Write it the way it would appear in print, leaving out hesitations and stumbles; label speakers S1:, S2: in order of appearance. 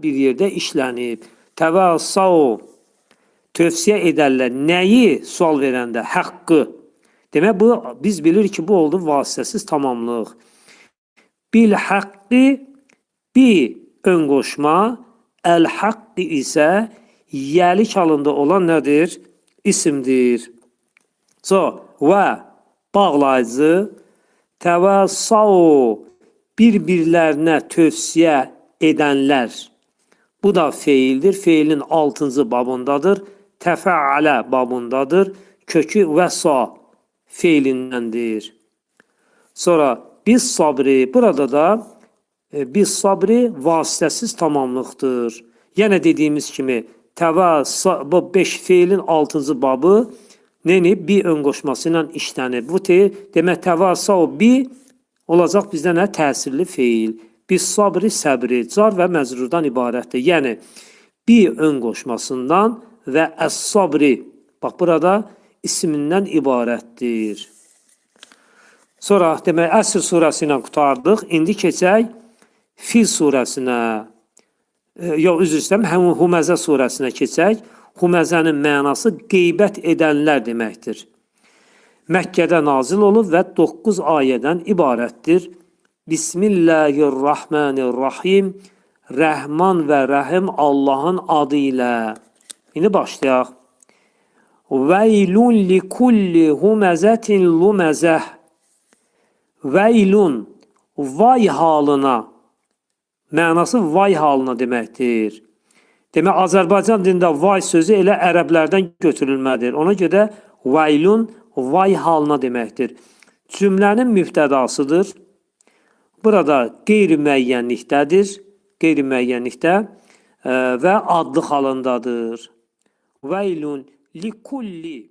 S1: bir yerdə işlənib. Təvəssau tövsiyə edərlər. Nəyi sual verəndə? Haqqı. Demək, bu, biz bilirik ki, bu oldu vasitəsiz tamamlıq. Bil haqqı, bi ön qoşma, əl haqqı isə yəlik halında olan nədir? İsimdir. Və bağlayıcı, təvəssau bir-birlərinə tövsiyə edənlər. Bu da feildir. Feilin 6-cı babındadır. Təfəalə babındadır. Kökü vəsa feilindəndir. Sonra biz sabri, burada da biz sabri vasitəsiz tamamlıqdır. Yenə dediyimiz kimi bu 5 feilin 6-cı babı bir ön qoşması ilə işlənib. Bu demək təvəssau bi olacaq bizdə nə? Təsirli feil. Biz sabri, səbri, car və məzrurdan ibarətdir. Yəni, bir ön qoşmasından və əs-sabri, bax, burada ismindən ibarətdir. Sonra, demək, Əsr surəsi ilə qutardıq. İndi keçək Fil surəsinə. Yox, üzr istəyirəm, Huməzə surəsinə keçək. Huməzənin mənası qeybət edənlər deməkdir. Məkkədə nazil olub və 9 ayədən ibarətdir. Bismillahirrahmanirrahim. Rəhman və Rəhim Allahın adı ilə. İndi başlayaq. Veylun li kulli huməzətin luməzəh. Veylun, vay halına. Mənası vay halına deməkdir. Demək, Azərbaycan dilində vay sözü elə ərəblərdən götürülmədir. Ona görə veylun, vay halına deməkdir. Cümlənin mübtədasıdır. Burada qeyri-müəyyənlikdədir. Qeyri-müəyyənlikdə və adlı halındadır. Veylun li kulli.